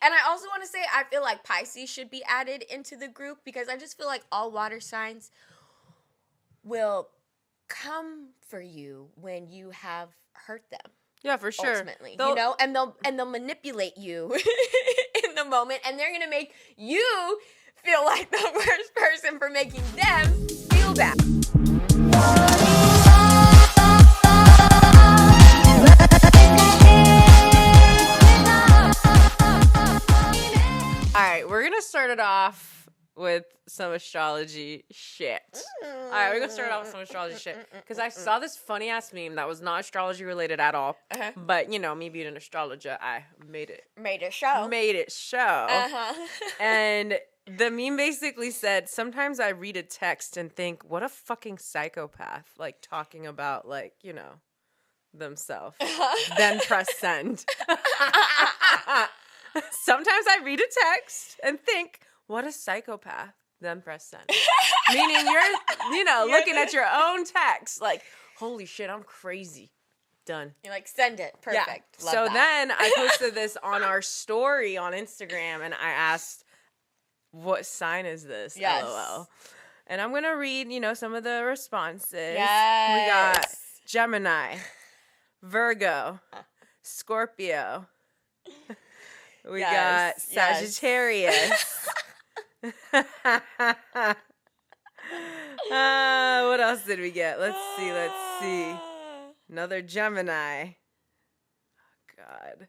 And I also want to say, I feel like Pisces should be added into the group because I just feel like all water signs will come for you when you have hurt them. Yeah, for sure. Ultimately, you know, and they'll manipulate you in the moment, and they're gonna make you feel like the worst person for making them feel bad. All right, we're gonna start it off with some astrology shit. All right, we're gonna start off with some astrology shit because I saw this funny ass meme that was not astrology related at all. But you know, me being an astrologer, I made it show. And the meme basically said, sometimes I read a text and think, what a fucking psychopath, like talking about like, you know, themselves. Then press send. Sometimes I read a text and think, what a psychopath. Then press send. Meaning you're looking at your own text like, holy shit, I'm crazy. Done. You're like, send it. Perfect. Yeah. Love so that. then I posted this on our story on Instagram and I asked, what sign is this? Yes. LOL. And I'm going to read, some of the responses. Yes. We got Gemini, Virgo, Scorpio. We got Sagittarius. What else did we get? Let's see. Another Gemini. Oh, God.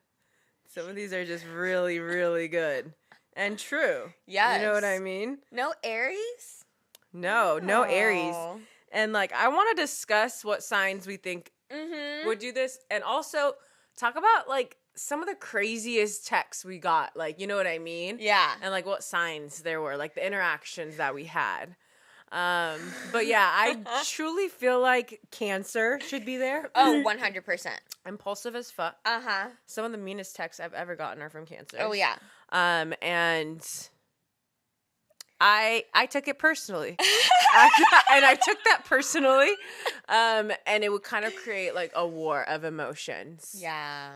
Some of these are just really, really good. And true. Yes. You know what I mean? No Aries? No Aries. And, I want to discuss what signs we think would do this. And also talk about, some of the craziest texts we got. You know what I mean? Yeah. And, what signs there were. The interactions that we had. But, yeah, I truly feel like Cancer should be there. Oh, 100%. Impulsive as fuck. Uh-huh. Some of the meanest texts I've ever gotten are from Cancer. Oh, yeah. And I took it personally. I took that personally. And it would kind of create a war of emotions. Yeah.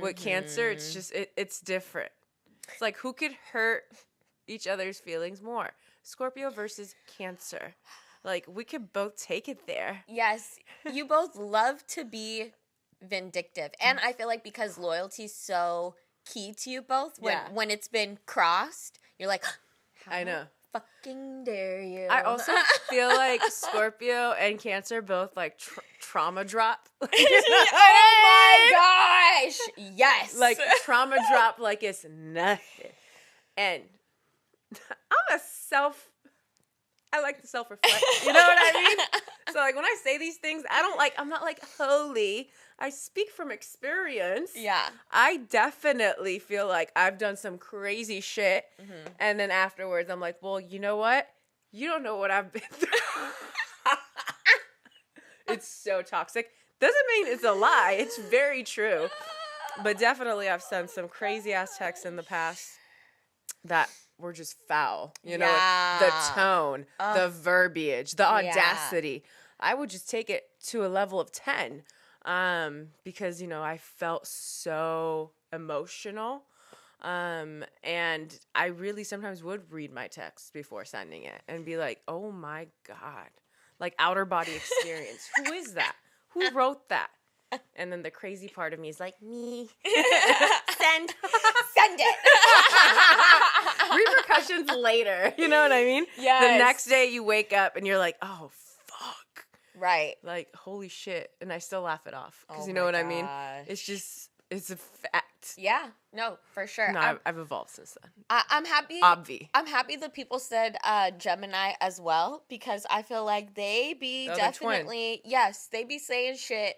With Cancer, it's just, it's different. It's who could hurt each other's feelings more? Scorpio versus Cancer. We could both take it there. Yes. You both love to be vindictive. And I feel like because loyalty's so key to you both, when it's been crossed, you're like, I know. Fucking dare you. I also feel like Scorpio and Cancer both trauma drop. Oh my gosh. Yes. Trauma drop it's nothing. And I like to self-reflect. You know what I mean? So when I say these things, I'm not holy. I speak from experience. Yeah. I definitely feel like I've done some crazy shit. Mm-hmm. And then afterwards, I'm like, well, you know what? You don't know what I've been through. It's so toxic. Doesn't mean it's a lie. It's very true. But definitely I've sent some crazy ass texts in the past that were just foul. The tone, the verbiage, the audacity. I would just take it to a level of 10. Because, I felt so emotional. And I really sometimes would read my text before sending it and be like, oh my God, outer body experience. Who is that? Who wrote that? And then the crazy part of me is like, me. Send it. Repercussions later. You know what I mean? Yes. The next day you wake up and you're like, oh, fuck. Right. Holy shit. And I still laugh it off. Because Oh you know what my I mean? gosh. It's a fact. Yeah. No, for sure. No, I've evolved since then. I'm happy. I'm happy that people said Gemini as well. Because I feel like they be definitely, yes, they be saying shit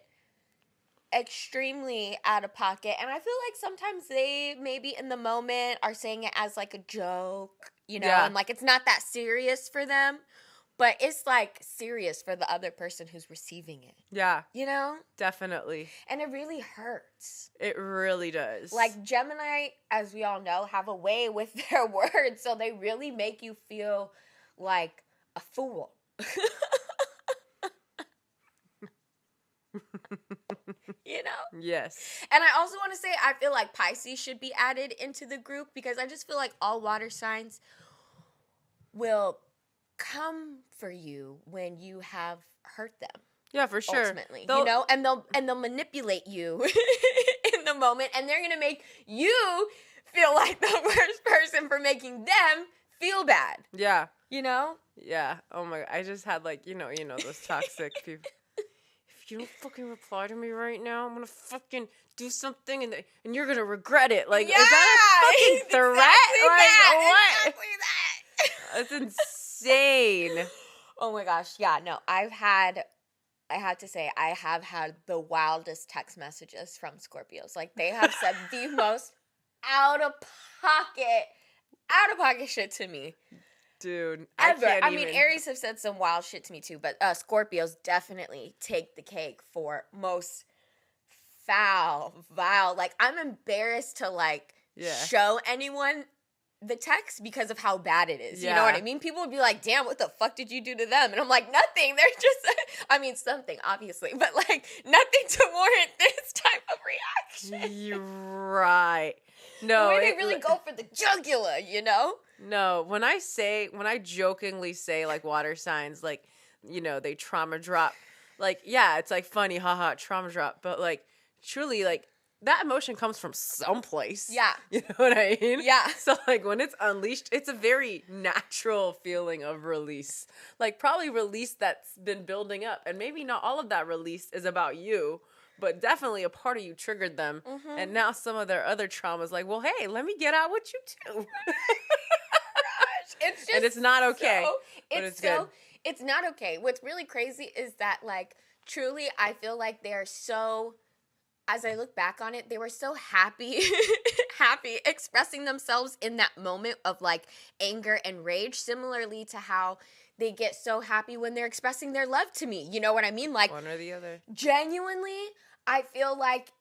extremely out of pocket. And I feel like sometimes they maybe in the moment are saying it as a joke, and it's not that serious for them. But it's serious for the other person who's receiving it. Yeah. Definitely. And it really hurts. It really does. Gemini, as we all know, have a way with their words. So they really make you feel like a fool. You know? Yes. And I also want to say, I feel like Pisces should be added into the group because I just feel like all water signs will come for you when you have hurt them. Yeah, for sure. Ultimately, you know, and they'll manipulate you in the moment, and they're gonna make you feel like the worst person for making them feel bad. Yeah. You know? Yeah. Oh my God. I just had like, you know those toxic people. If you don't fucking reply to me right now, I'm gonna fucking do something and you're gonna regret it. Like, yeah, is that a fucking threat? Exactly What? Exactly that. That's insane. Oh my gosh. Yeah, no, I have to say, I have had the wildest text messages from Scorpios. Like, they have said the most out of pocket shit to me. Dude, Ever. I mean, Aries have said some wild shit to me too, but Scorpios definitely take the cake for most vile. Like, I'm embarrassed to, like, show anyone the text because of how bad it is. You know what I mean? People would be like, damn, what the fuck did you do to them? And I'm like, nothing. They're just, I mean, something, obviously, but, like, nothing to warrant this type of reaction. You're right. No. The way they really go for the jugular, you know? No, when I jokingly say, like, water signs, like, you know, they trauma drop, like, yeah, it's, like, funny, haha, trauma drop, but, like, truly, like, that emotion comes from someplace. Yeah. You know what I mean? Yeah. So, like, when it's unleashed, it's a very natural feeling of release. Like, probably release that's been building up, and maybe not all of that release is about you, but definitely a part of you triggered them, and now some of their other traumas, like, well, hey, let me get out what you do. It's just and it's not okay. But it's good. It's not okay. What's really crazy is that, like, truly, I feel like they are so, as I look back on it, they were so happy expressing themselves in that moment of, like, anger and rage, similarly to how they get so happy when they're expressing their love to me. You know what I mean? Like, one or the other. Genuinely, I feel like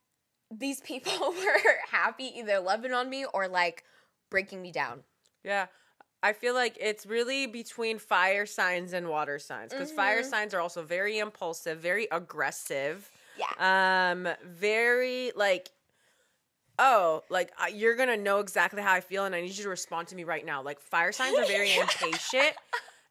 these people were happy either loving on me or, like, breaking me down. Yeah. I feel like it's really between fire signs and water signs, because fire signs are also very impulsive, very aggressive. Yeah. Very, like, you're going to know exactly how I feel, and I need you to respond to me right now. Like, fire signs are very impatient,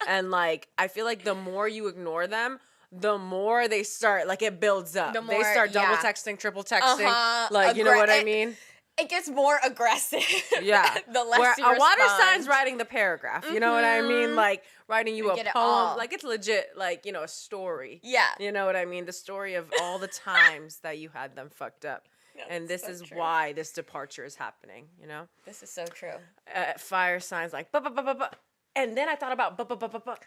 and, like, I feel like the more you ignore them, the more they start, like, it builds up. They start double texting, triple texting, like, you know what I mean? It gets more aggressive. Yeah. The less you a respond. water sign's writing the paragraph. You know what I mean? Like, writing you a poem. Like, it's legit, like, you know, a story. Yeah. You know what I mean? The story of all the times that you had them fucked up. And this is why this departure is happening, you know? This is so true. Fire signs like, and then I thought about,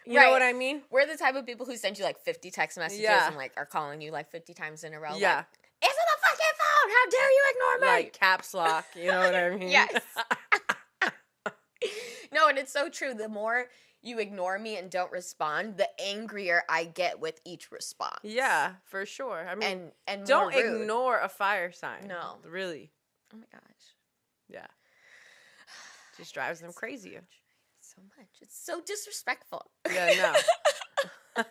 you know what I mean? We're the type of people who send you, like, 50 text messages and, like, are calling you, like, 50 times in a row. Yeah. Like, answer the fucking phone! How dare you ignore me? Like, caps lock, you know what I mean? Yes. No, and it's so true. The more you ignore me and don't respond, the angrier I get with each response. Yeah, for sure. I mean, and don't ignore a fire sign. No. Really. Oh my gosh. Yeah. Just drives them crazy. So much. It's so disrespectful. Yeah, no.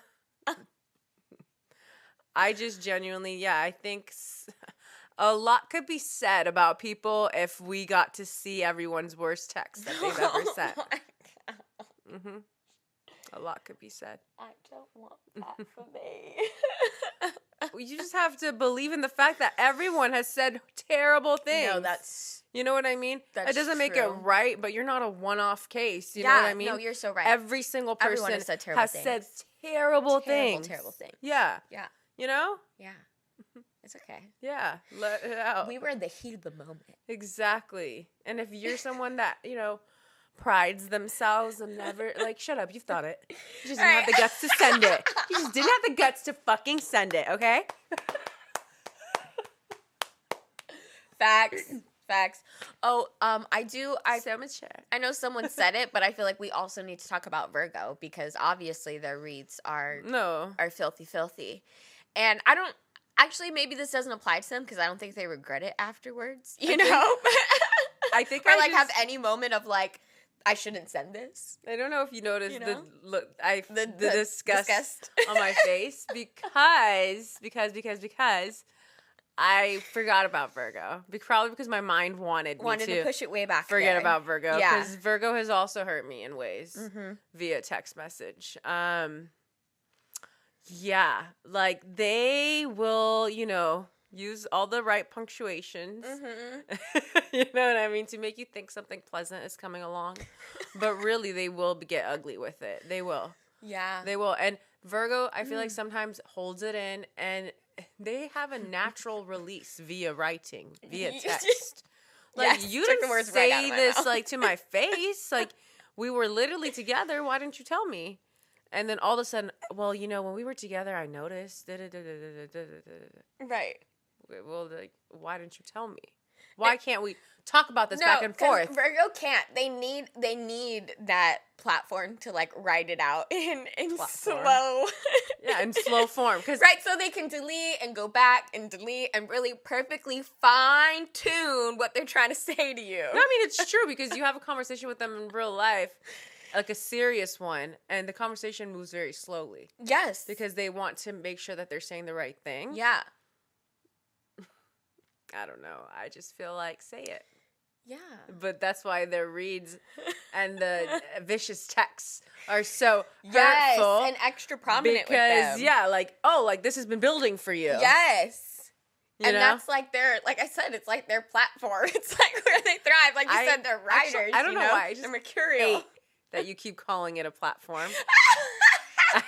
I just genuinely, I think a lot could be said about people if we got to see everyone's worst text that they've ever sent. Oh my God. Mm-hmm. A lot could be said. I don't want that for me. You just have to believe in the fact that everyone has said terrible things. No, that's... You know what I mean? That's it doesn't make it right, but you're not a one-off case. You know what I mean? No, you're so right. Every single person has said terrible things. Terrible things. Yeah. Yeah. You know? Yeah. It's okay. Yeah. Let it out. We were in the heat of the moment. Exactly. And if you're someone that, you know, prides themselves and never, like, shut up, you've thought it. You just didn't have the guts to send it. You just didn't have the guts to fucking send it, okay? Facts. Oh, I know someone said it, but I feel like we also need to talk about Virgo because obviously their reads are filthy. And I don't, actually maybe this doesn't apply to them because I don't think they regret it afterwards, you know? I think or like have any moment of like, I shouldn't send this. I don't know if you noticed You know? the disgust on my face because I forgot about Virgo. Probably because my mind wanted me to push it way back. Forget there. about Virgo. Yeah. Because Virgo has also hurt me in ways via text message. Yeah. Like, they will, use all the right punctuations. You know what I mean? To make you think something pleasant is coming along. But really, they will get ugly with it. They will. Yeah. They will. And Virgo, I feel like sometimes holds it in, and they have a natural release via writing, via text. Like, Yes, you took the didn't words right out say of my this, mouth. like, to my face. Like, we were literally together. Why didn't you tell me? And then all of a sudden, well, when we were together, I noticed. Right. Well, like, why didn't you tell me? Why can't we talk about this back and forth? Virgo can't. They need that platform to like write it out in slow. Yeah, in slow form. Right, so they can delete and go back and delete and really perfectly fine tune what they're trying to say to you. No, I mean, it's true because you have a conversation with them in real life, like a serious one, and the conversation moves very slowly. Yes. Because they want to make sure that they're saying the right thing. Yeah. I don't know. I just feel like, say it. Yeah. But that's why their reads and the vicious texts are so hurtful. And extra prominent with them. Like, this has been building for you. Yes. You know? That's like like I said, it's like their platform. It's like where they thrive. Like you said, they're writers. Actually, I don't know why. I just they're mercurial. that you keep calling it a platform. Because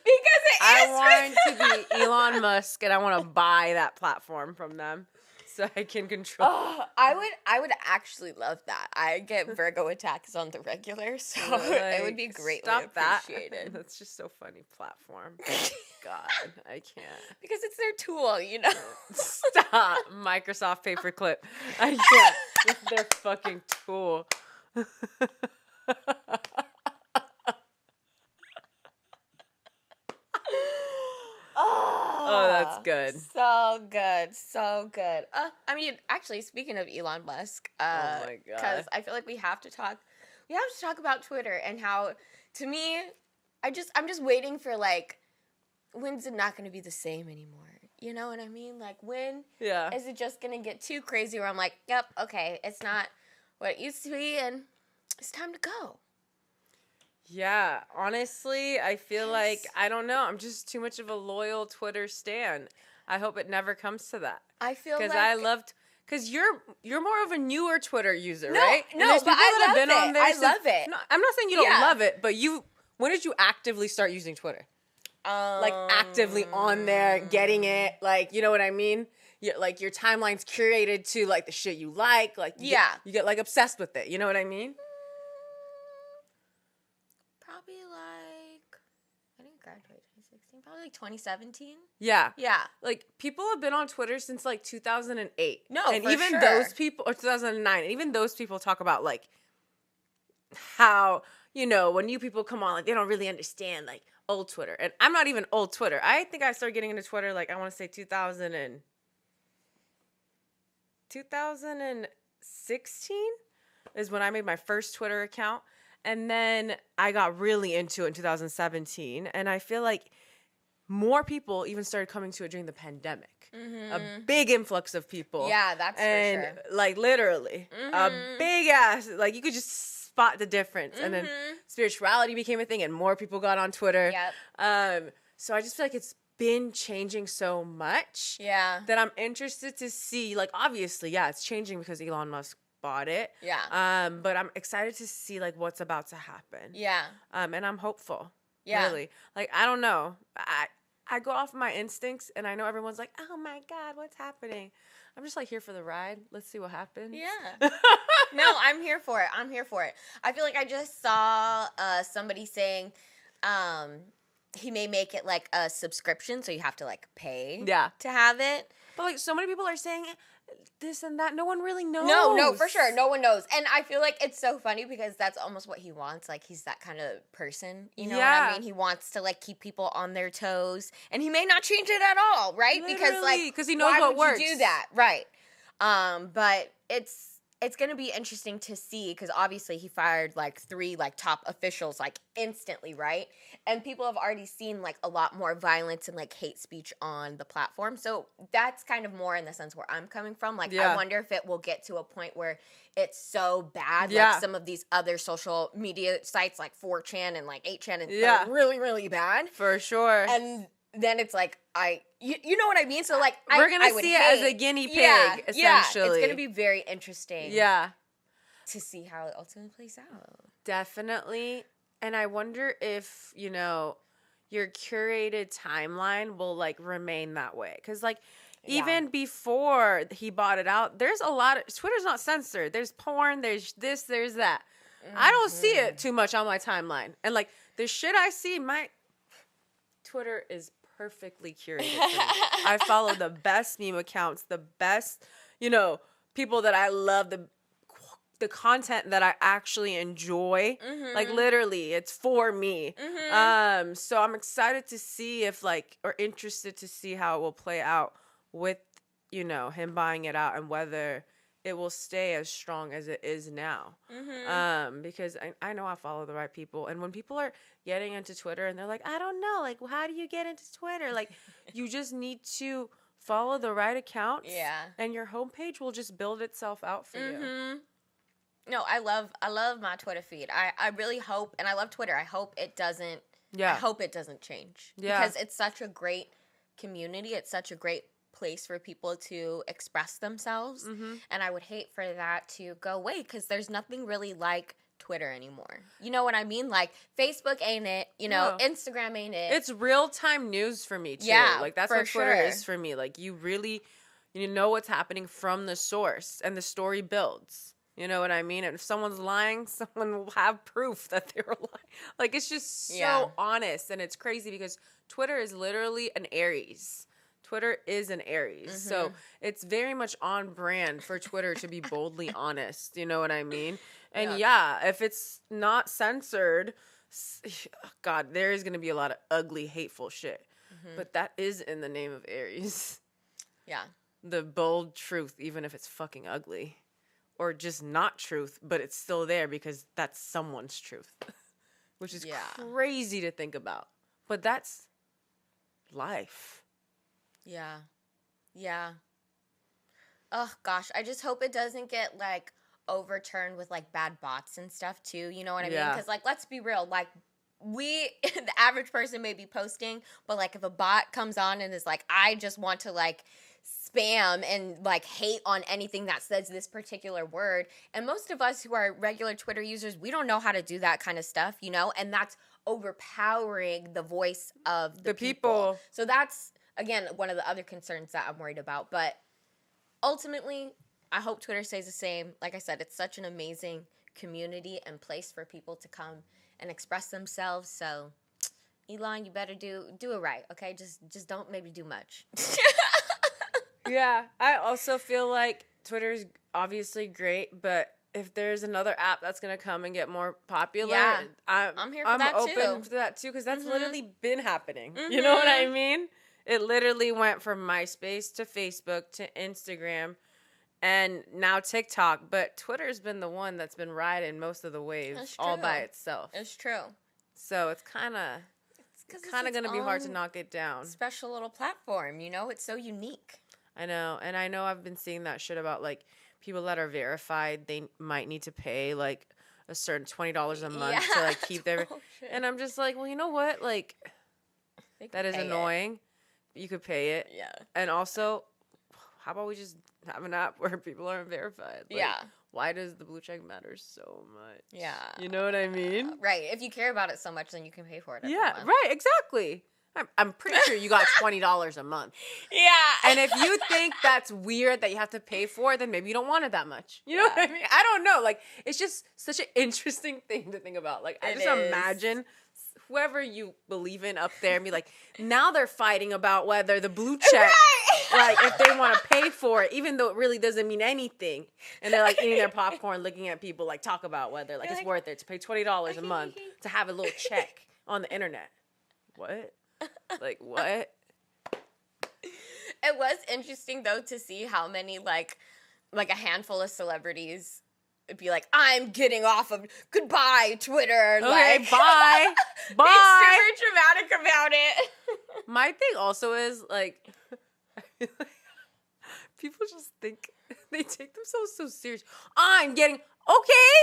it is. I want to be Elon Musk, and I want to buy that platform from them so I can control. Oh, I would actually love that. I get Virgo attacks on the regular, so it would be greatly appreciated. That's just so funny. Platform. God, I can't. Because it's their tool, Stop. Microsoft Paperclip. I can't. It's their fucking tool. Oh, that's good. So good. So good. I mean, actually, speaking of Elon Musk, oh my God. Because I feel like we have to talk about Twitter and how, to me, I'm just waiting for, like, when's it not going to be the same anymore? You know what I mean? Like, when is it just going to get too crazy where I'm like, yep, okay, it's not what it used to be, and it's time to go. Yeah, honestly, I feel like, I don't know, I'm just too much of a loyal Twitter stan. I hope it never comes to that. I feel like... Because you're more of a newer Twitter user, no, right? No, but I love it. I love it. No, I'm not saying you don't love it, but when did you actively start using Twitter? Like, actively on there, getting it, like, you know what I mean? Like, your timeline's curated to, like, the shit you like. You get, like, obsessed with it. You know what I mean? Probably I didn't graduate 2016. Probably 2017. Yeah. Yeah. Like, people have been on Twitter since, like, 2008. No, and even those people, or 2009, and even those people talk about, like, how, when new people come on, like, they don't really understand, like, old Twitter. And I'm not even old Twitter. I think I started getting into Twitter, like, I want to say 2016 is when I made my first Twitter account. And then I got really into it in 2017. And I feel like more people even started coming to it during the pandemic. Mm-hmm. A big influx of people. Yeah, that's for sure. And, like, literally, a big ass, like, you could just spot the difference. And then spirituality became a thing and more people got on Twitter. Yep. So I just feel like it's been changing so much. Yeah. That I'm interested to see, like, obviously, it's changing because Elon Musk bought it. Yeah. But I'm excited to see, like, what's about to happen. Yeah. And I'm hopeful. Yeah. Really. Like, I don't know. I go off my instincts, and I know everyone's like, oh, my God, what's happening? I'm just, like, here for the ride. Let's see what happens. Yeah. No, I'm here for it. I feel like I just saw somebody saying he may make it, like, a subscription, so you have to, like, pay to have it. But, like, so many people are saying this and that. No one really knows. No, for sure. No one knows. And I feel like it's so funny because that's almost what he wants. Like, he's that kind of person. You know what I mean? He wants to, like, keep people on their toes. And he may not change it at all, right? Literally, because, like, because he knows what works. You do that? Right. But it's going to be interesting to see, because obviously he fired like 3 like top officials like instantly, right? And people have already seen like a lot more violence and like hate speech on the platform. So that's kind of more in the sense where I'm coming from. Like, I wonder if it will get to a point where it's so bad, like some of these other social media sites like 4chan and like 8chan and are really, really bad. For sure. And then it's like, you know what I mean? So like, we're going to see it as a guinea pig, essentially. Yeah, it's going to be very interesting. Yeah. To see how it ultimately plays out. Definitely. And I wonder if, you know, your curated timeline will like remain that way. Because like, even before he bought it out, there's a lot of, Twitter's not censored. There's porn, there's this, there's that. I don't see it too much on my timeline. And like, the shit I see, my Twitter is perfectly curated for me. I follow the best meme accounts, the best, you know, people that I love, the content that I actually enjoy. Like literally, it's for me. So I'm excited to see if like, or interested to see how it will play out with, you know, him buying it out and whether it will stay as strong as it is now. Because I know I follow the right people. And when people are getting into Twitter and they're like, I don't know, like, how do you get into Twitter? Like, you just need to follow the right accounts. Yeah. And your homepage will just build itself out for you. No, I love my Twitter feed. I really hope, and I love Twitter. I hope it doesn't, I hope it doesn't change. Yeah. Because it's such a great community. It's such a great place for people to express themselves. And I would hate for that to go away because there's nothing really like Twitter anymore. You know what I mean? Like, Facebook ain't it. You know, Instagram ain't it. It's real-time news for me, too. Yeah, like, that's what Twitter is for me. Like, you know what's happening from the source, and the story builds. You know what I mean? And if someone's lying, someone will have proof that they were lying. Like, it's just so honest, and it's crazy because Twitter is literally an Aries. Twitter is an Aries. So it's very much on brand for Twitter to be boldly honest. You know what I mean? And if it's not censored, God, there is going to be a lot of ugly, hateful shit. But that is in the name of Aries. Yeah. The bold truth, even if it's fucking ugly. Or just not truth, but it's still there because that's someone's truth. Which is crazy to think about. But that's life. Yeah. Yeah. Oh, gosh. I just hope it doesn't get, like, overturned with, like, bad bots and stuff, too. You know what I mean? Because, like, let's be real. Like, the average person may be posting, but, like, if a bot comes on and is like, I just want to, like, spam and, like, hate on anything that says this particular word. And most of us who are regular Twitter users, we don't know how to do that kind of stuff, you know? And that's overpowering the voice of the people. So that's, again, one of the other concerns that I'm worried about. But ultimately, I hope Twitter stays the same. Like I said, it's such an amazing community and place for people to come and express themselves. So, Elon, you better do it right, okay? Just don't maybe do much. Yeah, I also feel like Twitter's obviously great, but if there's another app that's going to come and get more popular, I'm here for that too. I'm open to that too because that's literally been happening. You know what I mean? It literally went from MySpace to Facebook to Instagram and now TikTok, but Twitter's been the one that's been riding most of the waves all by itself. It's true. So it's kind of going to be hard to knock it down. Special little platform, you know? It's so unique. I know. And I know I've been seeing that shit about, like, people that are verified, they might need to pay, like, a certain $20 a month to, like, keep their... And I'm just like, well, you know what? Like, that is annoying. You could pay it. Yeah. And also, how about we just have an app where people aren't verified? Like, why does the blue check matter so much? Yeah. You know what I mean? Right. If you care about it so much, then you can pay for it every month. Right. Exactly. I'm pretty sure you got $20 a month. Yeah. And if you think that's weird that you have to pay for it, then maybe you don't want it that much. You know what I mean? I don't know. Like, it's just such an interesting thing to think about. Like, I just imagine whoever you believe in up there and be like, now they're fighting about whether the blue check, like, if they want to pay for it, even though it really doesn't mean anything. And they're, like, eating their popcorn, looking at people, like, talk about whether, like, it's worth it to pay $20 a month to have a little check on the internet. What? Like, what? It was interesting, though, to see how many, like, like a handful of celebrities be like, I'm getting off of, goodbye, Twitter. Okay, like, bye. Bye. Being super dramatic about it. My thing also is, like, people just think, they take themselves so serious. I'm getting, okay?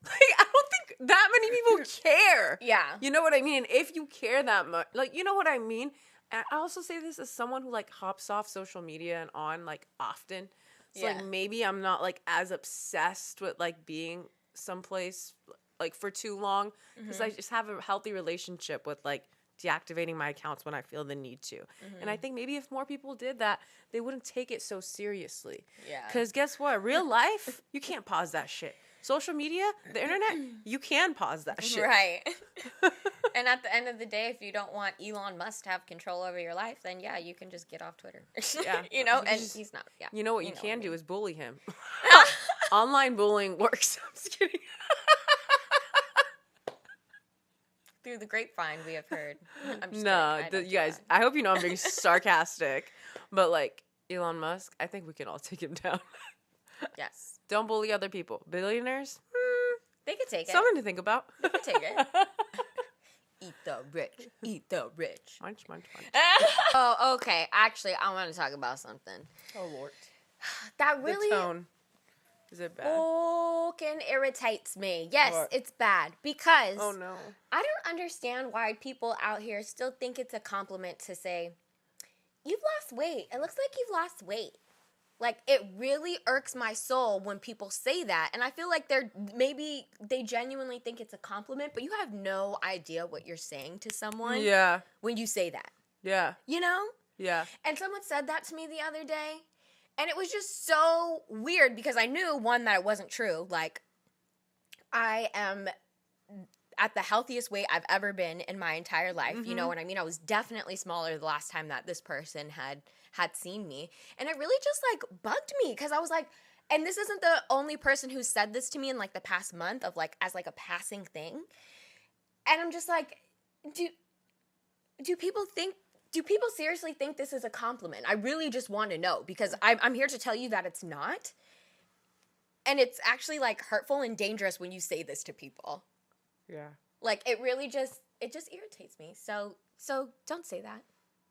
Like, I don't think that many people care. Yeah. You know what I mean? And if you care that much, like, you know what I mean? And I also say this as someone who, like, hops off social media and on, like, often. So, like, maybe I'm not, like, as obsessed with, like, being someplace, like, for too long. Because I just have a healthy relationship with, like, deactivating my accounts when I feel the need to. And I think maybe if more people did that, they wouldn't take it so seriously. Yeah. Because guess what? Real life, you can't pause that shit. Social media, the internet, you can pause that shit. Right. And at the end of the day, if you don't want Elon Musk to have control over your life, then yeah, you can just get off Twitter. Yeah. You know, and he's not. Yeah. You know what you can do is bully him. Online bullying works. I'm just kidding. Through the grapevine, we have heard. I'm just you guys, I hope you know I'm being sarcastic, but like Elon Musk, I think we can all take him down. Yes. Don't bully other people. Billionaires, they could take it. Something to think about. They could take it. Eat the rich. Eat the rich. Munch, munch, munch. Oh, okay. Actually, I want to talk about something. Oh, Lord. That really... The tone. Is it bad? Fucking irritates me. Yes, What? it's bad. Because... Oh, no. I don't understand why people out here still think it's a compliment to say, you've lost weight. It looks like you've lost weight. Like, it really irks my soul when people say that. And I feel like maybe they genuinely think it's a compliment, but you have no idea what you're saying to someone when you say that. Yeah. You know? Yeah. And someone said that to me the other day. And it was just so weird because I knew, one, that it wasn't true. Like, I am at the healthiest weight I've ever been in my entire life. You know what I mean? I was definitely smaller the last time that this person had seen me. And it really just, like, bugged me because I was like, and this isn't the only person who said this to me in, like, the past month of, like, as, like, a passing thing. And I'm just like, do people seriously think this is a compliment? I really just want to know because I'm here to tell you that it's not. And it's actually, like, hurtful and dangerous when you say this to people. Yeah. Like, it just irritates me. So don't say that.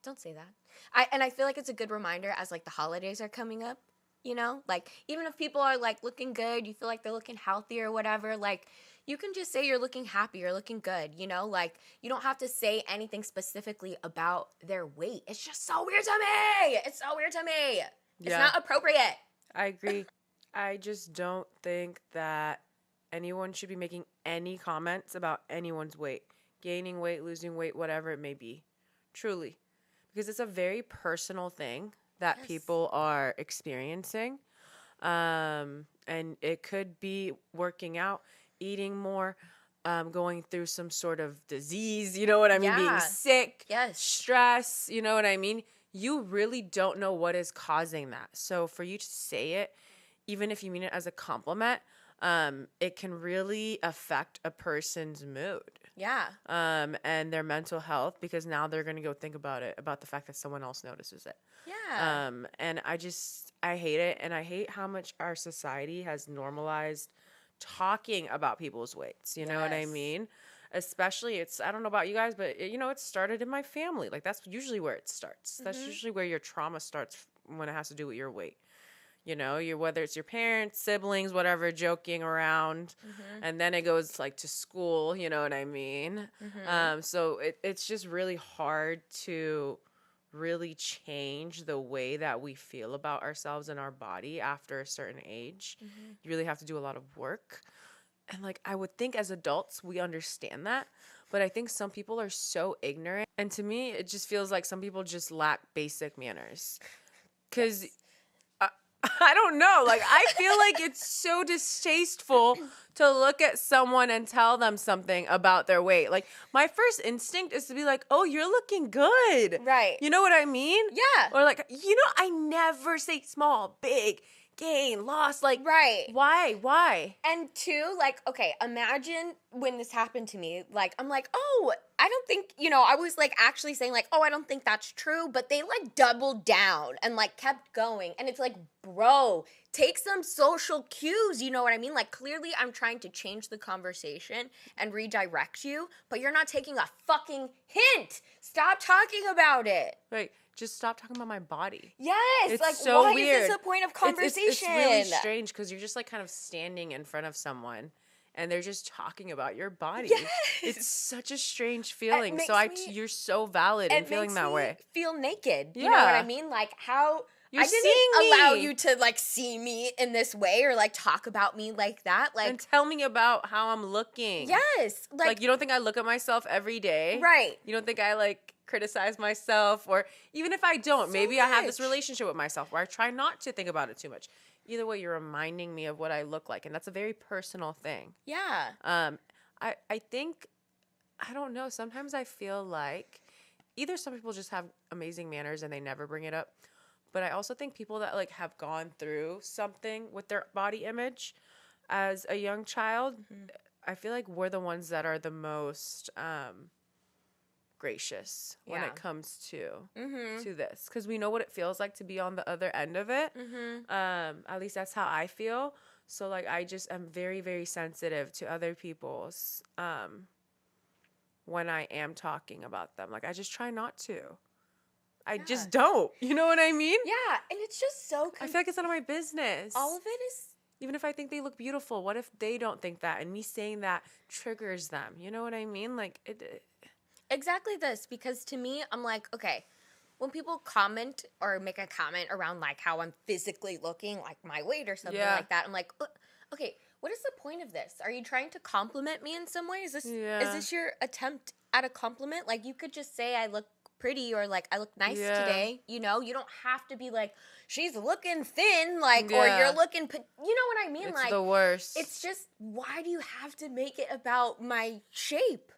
Don't say that. I feel like it's a good reminder as, like, the holidays are coming up, you know? Like, even if people are, like, looking good, you feel like they're looking healthy or whatever, like, you can just say you're looking happy, you're looking good, you know? Like, you don't have to say anything specifically about their weight. It's just so weird to me. It's so weird to me. It's not appropriate. I agree. I just don't think that anyone should be making any comments about anyone's weight. Gaining weight, losing weight, whatever it may be. Truly. Because it's a very personal thing that people are experiencing. And it could be working out, eating more, going through some sort of disease, you know what I mean? Being sick, stress, you know what I mean? You really don't know what is causing that. So for you to say it, even if you mean it as a compliment, it can really affect a person's mood. Yeah. And their mental health, because now they're going to go think about it, about the fact that someone else notices it. Yeah. And I hate it. And I hate how much our society has normalized talking about people's weights. You know what I mean? Especially, I don't know about you guys, but it started in my family. Like, that's usually where it starts. That's usually where your trauma starts when it has to do with your weight. You know, whether it's your parents, siblings, whatever, joking around, and then it goes like to school. You know what I mean? So it's just really hard to really change the way that we feel about ourselves and our body after a certain age. You really have to do a lot of work, and like I would think as adults we understand that, but I think some people are so ignorant, and to me it just feels like some people just lack basic manners, because. I don't know. Like, I feel like it's so distasteful to look at someone and tell them something about their weight. Like, my first instinct is to be like, oh, you're looking good. Right. You know what I mean? Yeah. Or like, I never say small, big, gain, loss. Like, right. Why? And two, like, okay, imagine when this happened to me. Like, I'm like, oh, I don't think, I was like actually saying like, oh, I don't think that's true. But they like doubled down and like kept going. And it's like, bro, take some social cues. You know what I mean? Like, clearly I'm trying to change the conversation and redirect you, but you're not taking a fucking hint. Stop talking about it. Right. Just stop talking about my body. Yes. It's like, so why weird. is this a point of conversation? It's really strange because you're just like kind of standing in front of someone and they're just talking about your body. Yes. It's such a strange feeling. So you're so valid in feeling that way. Feel naked. Yeah. You know what I mean? Like how You're I didn't allow me. you to like see me in this way or like talk about me like that. Like, and tell me about how I'm looking. yes. Like you don't think I look at myself every day? Right. You don't think I like criticize myself, or even if I don't, So maybe I have this much. relationship with myself where I try not to think about it too much. Either way, you're reminding me of what I look like, and that's a very personal thing. Yeah. I think, I don't know, sometimes I feel like either some people just have amazing manners and they never bring it up, but I also think people that like have gone through something with their body image as a young child, I feel like we're the ones that are the most gracious when it comes to this, because we know what it feels like to be on the other end of it. At least that's how I feel. So like I just am very, very sensitive to other people's when I am talking about them. Like I just try not to. I just don't. You know what I mean? Yeah, and it's just so I feel like it's none of my business. all of it is Even if I think they look beautiful, what if they don't think that? And me saying that triggers them. You know what I mean? Like it exactly this, because to me, I'm like, okay, when people comment or make a comment around like how I'm physically looking, like my weight or something like that, I'm like, okay, what is the point of this? Are you trying to compliment me in some way? Is this your attempt at a compliment? Like you could just say I look pretty or like I look nice today. You know, you don't have to be like she's looking thin, like or you're looking. You know what I mean? It's like the worst. It's just, why do you have to make it about my shape?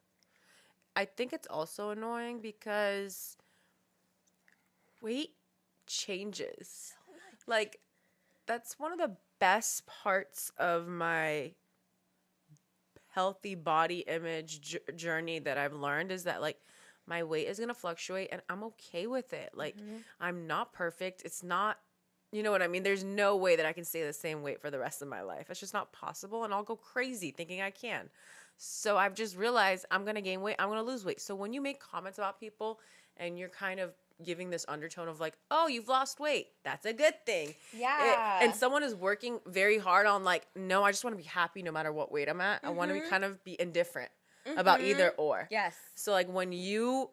I think it's also annoying because weight changes. Like, that's one of the best parts of my healthy body image journey that I've learned is that, like, my weight is going to fluctuate and I'm okay with it. Like, I'm not perfect. It's not, you know what I mean? There's no way that I can stay the same weight for the rest of my life. It's just not possible, and I'll go crazy thinking I can. So I've just realized I'm going to gain weight. I'm going to lose weight. So when you make comments about people and you're kind of giving this undertone of like, oh, you've lost weight, that's a good thing. Yeah. And someone is working very hard on like, no, I just want to be happy no matter what weight I'm at. I want to be kind of be indifferent about either or. Yes. So like when you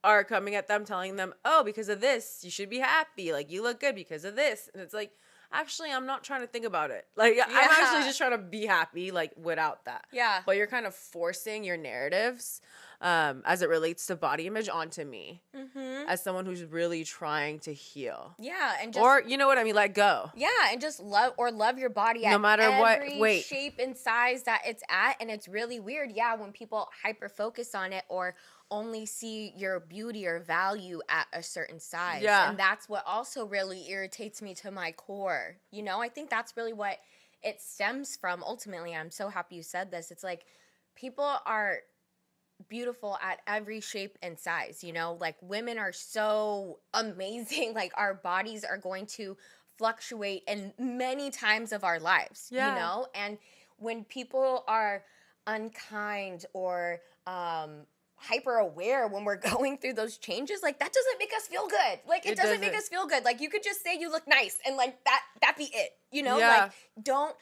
are coming at them, telling them, oh, because of this, you should be happy. Like you look good because of this. And it's like, actually, I'm not trying to think about it. Like, I'm actually just trying to be happy, like, without that. Yeah. But you're kind of forcing your narratives as it relates to body image onto me as someone who's really trying to heal. Yeah, and just... Or, you know what I mean, let go. Yeah, and just love your body at no matter every what weight, shape and size that it's at. And it's really weird, when people hyper-focus on it or only see your beauty or value at a certain size. Yeah. And that's what also really irritates me to my core. You know, I think that's really what it stems from ultimately. I'm so happy you said this. It's like people are beautiful at every shape and size, you know? Like women are so amazing. Like our bodies are going to fluctuate in many times of our lives, you know? And when people are unkind or hyper aware when we're going through those changes, like that doesn't make us feel good. Like it doesn't make us feel good. Like you could just say you look nice and like that be it, you know? Like don't,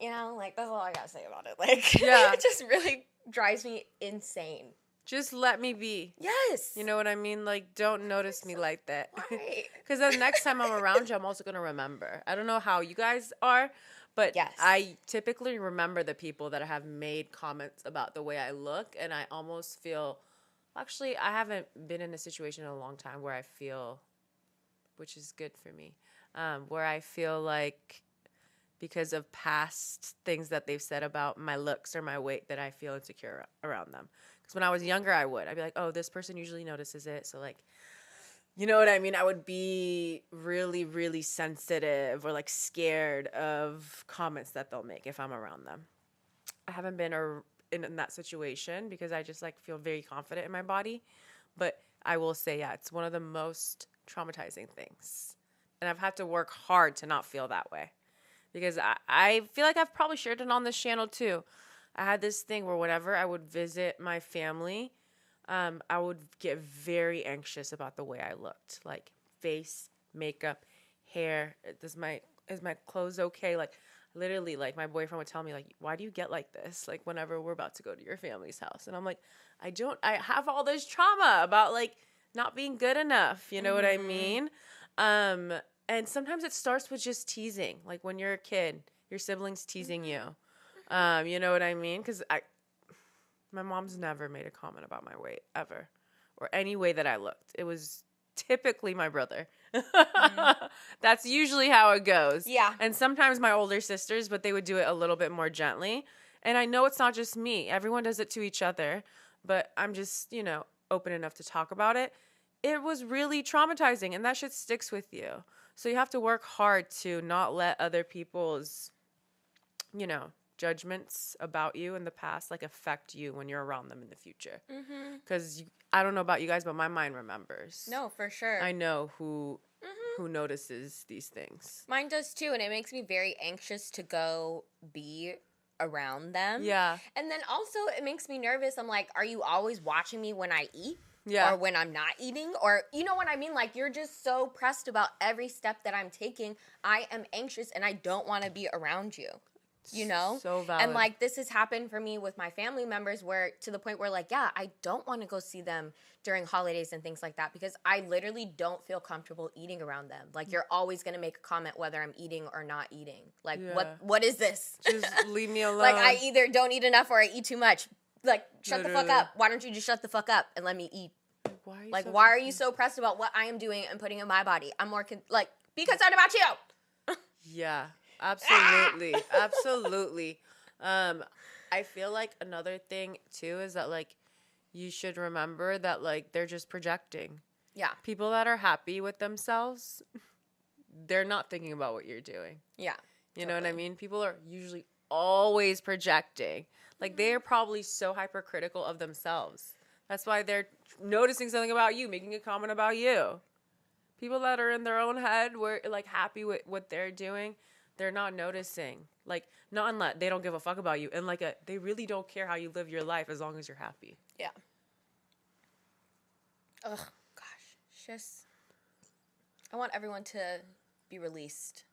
you know? Like that's all I gotta say about it. Like it just really drives me insane. Just let me be. Yes. You know what I mean? Like, don't notice me like that. Right. Because the next time I'm around you, I'm also going to remember. I don't know how you guys are, but I typically remember the people that have made comments about the way I look, and I almost feel... Actually, I haven't been in a situation in a long time where I feel, which is good for me, where I feel like because of past things that they've said about my looks or my weight that I feel insecure around them. Because when I was younger, I'd be like, oh, this person usually notices it, so like you know what I mean? I would be really, really sensitive or like scared of comments that they'll make if I'm around them. I haven't been in that situation because I just like feel very confident in my body. But I will say, yeah, it's one of the most traumatizing things. And I've had to work hard to not feel that way. Because I feel like I've probably shared it on this channel too. I had this thing where whenever I would visit my family, I would get very anxious about the way I looked. Like face, makeup, hair. Is my clothes okay? Like literally, like my boyfriend would tell me, like, why do you get like this? Like whenever we're about to go to your family's house. And I'm like, I have all this trauma about like not being good enough. You know what I mean? And sometimes it starts with just teasing. Like when you're a kid, your siblings teasing you. You know what I mean? Because my mom's never made a comment about my weight, ever. Or any way that I looked. It was typically my brother. That's usually how it goes. Yeah. And sometimes my older sisters, but they would do it a little bit more gently. And I know it's not just me. Everyone does it to each other. But I'm just, you know, open enough to talk about it. It was really traumatizing, and that shit sticks with you. So you have to work hard to not let other people's, you know, judgments about you in the past, like, affect you when you're around them in the future. Because I don't know about you guys, but my mind remembers. No, for sure. I know who notices these things. Mine does too, and it makes me very anxious to go be around them. Yeah. And then also it makes me nervous. I'm like, are you always watching me when I eat? Yeah. Or when I'm not eating? Or, you know what I mean? Like, you're just so pressed about every step that I'm taking. I am anxious, and I don't want to be around you. You know? So valid. And, like, this has happened for me with my family members where, to the point where, like, yeah, I don't want to go see them during holidays and things like that because I literally don't feel comfortable eating around them. Like, you're always going to make a comment whether I'm eating or not eating. Like, what is this? Just leave me alone. Like, I either don't eat enough or I eat too much. Like, shut the fuck Literally. up. Why don't you just shut the fuck up and let me eat? Why Are you so pressed about what I am doing and putting in my body? I'm more, be concerned about you. Yeah, absolutely. Absolutely. I feel like another thing, too, is that, like, you should remember that, like, they're just projecting. Yeah. People that are happy with themselves, they're not thinking about what you're doing. Yeah. You know what I mean? People are usually always projecting. Like, they are probably so hypercritical of themselves. That's why they're noticing something about you, making a comment about you. People that are in their own head, were like happy with what they're doing, they're not noticing. Like, not unless they don't give a fuck about you, and they really don't care how you live your life as long as you're happy. Yeah. Ugh, gosh, just I want everyone to be released.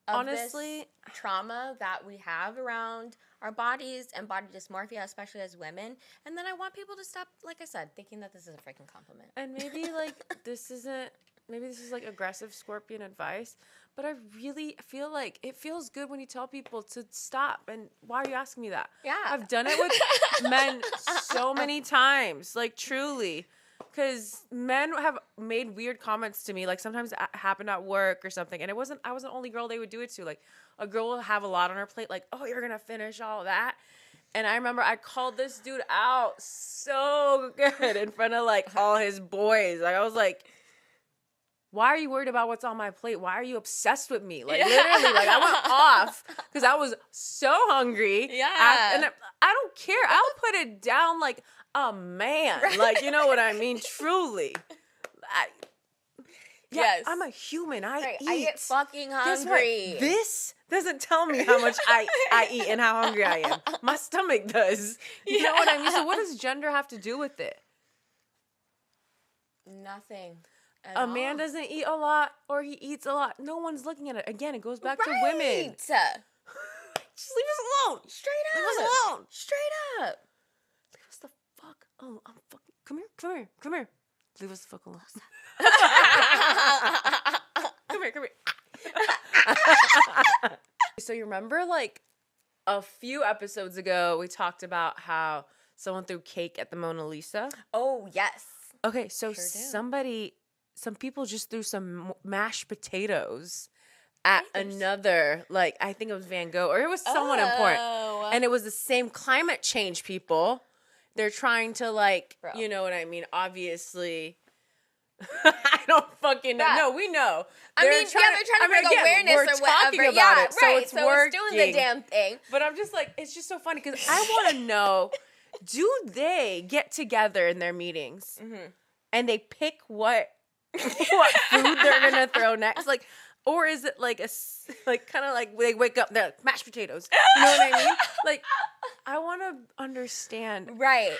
Honestly, this trauma that we have around our bodies and body dysmorphia, especially as women. And then I want people to stop, like I said, thinking that this is a freaking compliment. And maybe this is like aggressive scorpion advice, but I really feel like it feels good when you tell people to stop. And why are you asking me that? Yeah. I've done it with men so many times, like truly. Because men have made weird comments to me. Like, sometimes it happened at work or something. And I wasn't the only girl they would do it to. Like, a girl will have a lot on her plate. Like, oh, you're going to finish all that? And I remember I called this dude out so good in front of, like, all his boys. Like, I was like, why are you worried about what's on my plate? Why are you obsessed with me? Like, literally, like, I went off because I was so hungry. Yeah. And I don't care. I'll put it down like a man. Right. Like, you know what I mean? Truly. Yes. I'm a human. I eat. I get fucking hungry. This doesn't tell me how much I eat and how hungry I am. My stomach does. You know what I mean? So what does gender have to do with it? Nothing. A man doesn't eat a lot or he eats a lot. No one's looking at it. Again, it goes back to women. Just leave us alone. Straight up. Leave us alone. Straight up. Leave us the fuck alone. I'm fucking... Come here. Leave us the fuck alone. Come here. So you remember, like, a few episodes ago, we talked about how someone threw cake at the Mona Lisa? Oh, yes. Okay, so some people just threw some mashed potatoes at another, like, I think it was Van Gogh, or it was someone important. And it was the same climate change people. They're trying to, like, you know what I mean, obviously I don't fucking know. Yeah. No, we know. They're trying to bring awareness we're or talking whatever. about Yeah, it, so right. it's so working. it's doing the damn thing. But I'm just like, it's just so funny because I want to know, do they get together in their meetings and they pick what food they're gonna throw next? Like, or is it like kind of like they wake up, they're like, mashed potatoes. You know what I mean? Like, I want to understand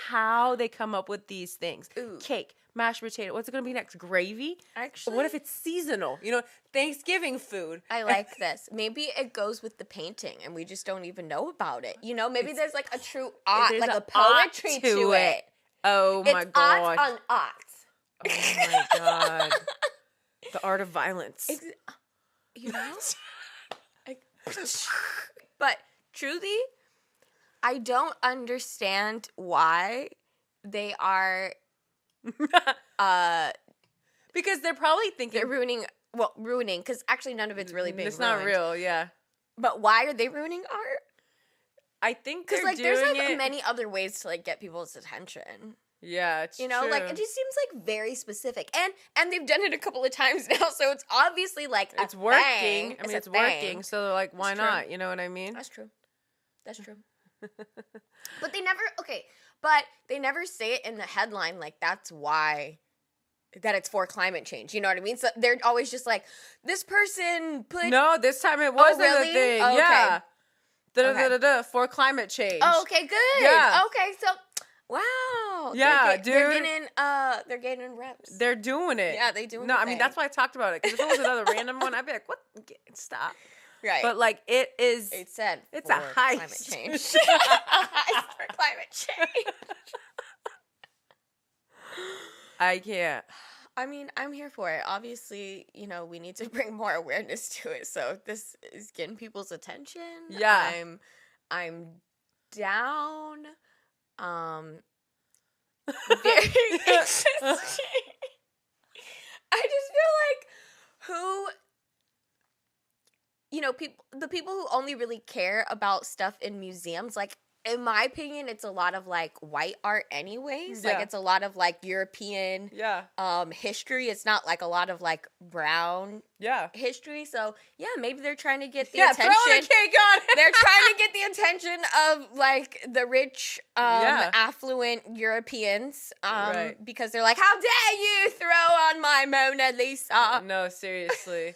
how they come up with these things. Ooh. Cake, mashed potato. What's it gonna be next? Gravy? Actually, What if it's seasonal? You know, Thanksgiving food. I like this. Maybe it goes with the painting, and we just don't even know about it. You know, maybe there's like a true art, like a poetry to it. Oh my god! Art on art. Oh my god! The art of violence. You know? But truly, I don't understand why they are because they're probably thinking they're ruining because actually none of it's really being it's ruined. not real, yeah. But why are they ruining art? I think Because they're like doing there's like it. many other ways to like get people's attention. Yeah, it's You know, true. like it just seems like very specific, and they've done it a couple of times now, so it's obviously like it's a working. thing. I mean, it's a thing. working. So they're like, why It's true. not? You know what I mean? That's true. That's true. But they never say it in the headline like that's why that it's for climate change. You know what I mean? So they're always just like, this person put No, this time it wasn't really? a thing. Oh, okay. Yeah. Okay. For climate change. Oh, okay, good. Yeah. Okay, so wow. Yeah, They're getting reps. They're doing it. Yeah, they doing No, the I mean, thing. that's why I talked about it. Because if it was another random one, I'd be like, what? Stop. Right. But like, it is. It said It's for a heist. climate change. A heist for climate change. I can't. I mean, I'm here for it. Obviously, you know, we need to bring more awareness to it. So if this is getting people's attention, Yeah. I'm down. Very interesting. I just feel like the people who only really care about stuff in museums, like in my opinion, it's a lot of like white art anyways. Like Yeah. it's a lot of like European history. It's not like a lot of like brown history. So yeah, maybe they're trying to get the attention. Throw the cake on it. They're trying to get the attention of like the rich, affluent Europeans, because they're like, how dare you throw on my Mona Lisa? No, seriously.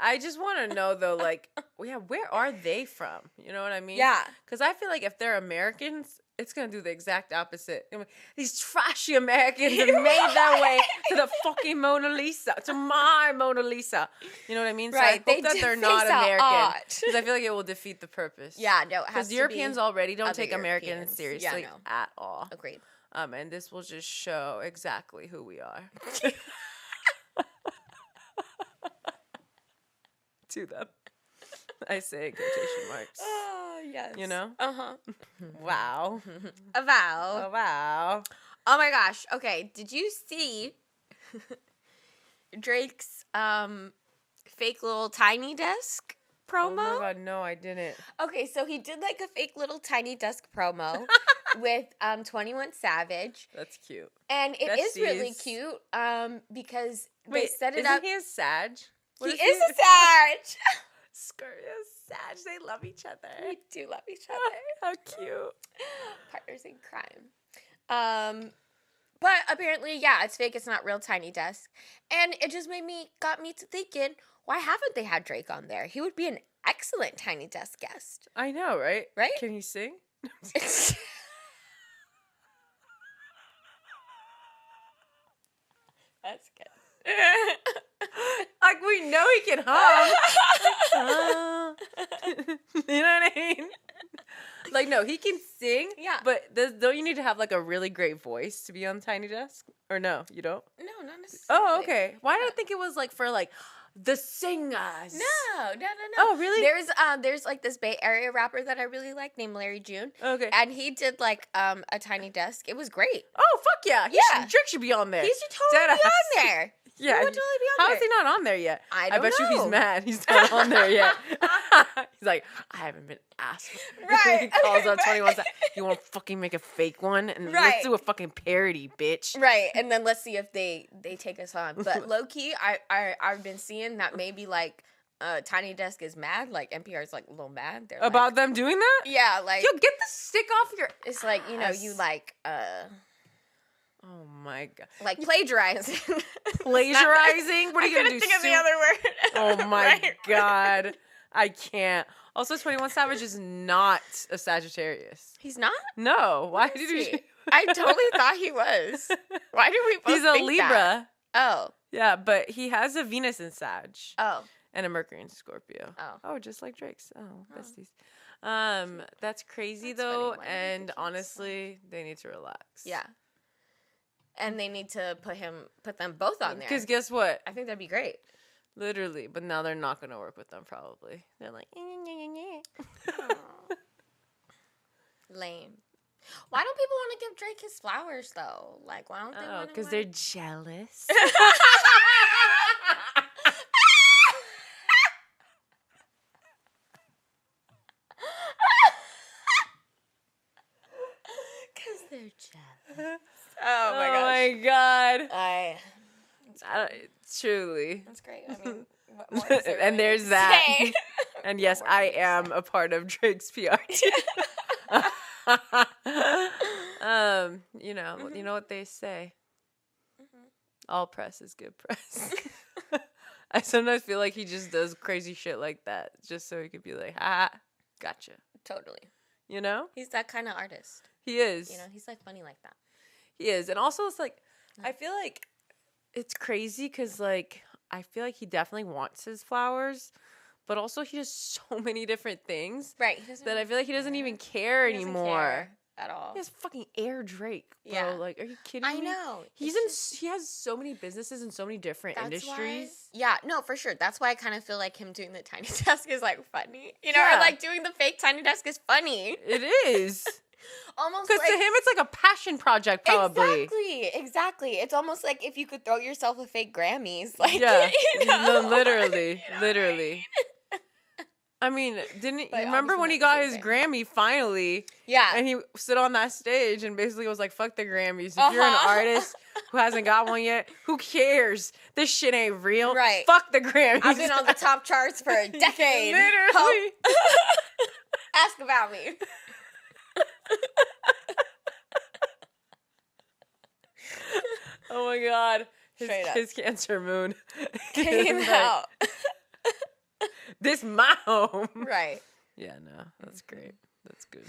I just want to know though, like, where are they from? You know what I mean? Yeah. Because I feel like if they're Americans, it's gonna do the exact opposite. I mean, these trashy Americans have made their way to the fucking Mona Lisa, to my Mona Lisa. You know what I mean? Right. So I hope that they're not American, because I feel like it will defeat the purpose. Yeah, no, it has because to Europeans be already don't other take Americans Europeans. seriously Yeah, no. at all. Agreed. And this will just show exactly who we are. To them. I say in quotation marks. Oh, yes. You know? Uh-huh. Wow. A vow. Oh, wow. Oh my gosh. Okay, did you see Drake's fake little tiny desk promo? Oh my god, no, I didn't. Okay, so he did like a fake little tiny desk promo with 21 Savage. That's cute. And it is really Besties. cute they Wait, set it isn't up. he a Sag? He is a Sag. Skirt is Sag. They love each other. We do love each other. How cute. Partners in crime. But apparently, yeah, it's fake. It's not real tiny desk. And it just got me to thinking, why haven't they had Drake on there? He would be an excellent tiny desk guest. I know, right? Right? Can he sing? That's good. Like, we know he can hum. You know what I mean? Like, no, he can sing. Yeah. But don't you need to have, like, a really great voice to be on Tiny Desk? Or no, you don't? No, not necessarily. Oh, okay. Why did I think it was, like, for, like, the singers? No. Oh, really? There's like this Bay Area rapper that I really like named Larry June. Okay. And he did like a tiny desk. It was great. Oh, fuck yeah. Yeah. Drake should be on there. He should totally be on there. Yeah. He would totally be on How there. is he not on there yet? I don't bet you he's know. mad. He's not on there yet. He's like, I haven't been asked. Right. He calls up 21 Savage. You want to fucking make a fake one? And let's do a fucking parody, bitch. Right. And then let's see if they take us on. But low key, I've been seeing that maybe like Tiny Desk is mad. Like NPR is like a little mad. They're About them doing that? Yeah, like yo, get the stick off your. It's like, you know, you like Oh my god! like plagiarizing. Plagiarizing? What are you gonna do? Think of the other word. Oh my Right. god! I can't. Also, 21 Savage is not a Sagittarius. He's not? No. Why Let's did you? see. I totally thought he was. Why did we both He's a think Libra. that? Oh. Yeah, but he has a Venus in Sag. Oh. And a Mercury in Scorpio. Oh. Just like Drake's. Besties. That's crazy That's though, funny. Why and did they honestly, they need to relax. Yeah. And they need to put them both on there. Because guess what? I think that'd be great. Literally, but now they're not gonna work with them. Probably they're like, Lame. Why don't people want to give Drake his flowers though? Like, why don't they? oh, because they're jealous. Because they're jealous. Oh my gosh. my god! Truly. That's great. I mean, what more is there And really there's to that. say? And yes, What I more is am a part of Drake's PR team. You know what they say. All press is good press. I sometimes feel like he just does crazy shit like that just so he could be like, ha, gotcha. Totally. You know? He's that kind of artist. He is. You know, he's like funny like that. He is. And also it's like, I feel like it's crazy because like, I feel like he definitely wants his flowers, but also he does so many different things. Right. That I feel like he doesn't even care He doesn't anymore. care at all. He has fucking Air Drake, bro. Yeah. Like, are you kidding me? I know. He has so many businesses in so many different That's industries. Why, yeah, no, for sure. That's why I kind of feel like him doing the Tiny Desk is like funny. You know, Yeah. or like doing the fake Tiny Desk is funny. It is. Almost Because like, to him, it's like a passion project, probably. Exactly. It's almost like if you could throw yourself a fake Grammys. Like, Yeah. you know? No, literally. Literally. I mean, didn't But you remember when he got his Grammy finally? Yeah. And he stood on that stage and basically was like, fuck the Grammys. If you're an artist who hasn't got one yet, who cares? This shit ain't real. Right. Fuck the Grammys. I've been on the top charts for a decade. Literally. Ask about me. Oh my god. Straight up. His Cancer moon Came Like, out. This my home. Right. Yeah, no, that's great. That's good.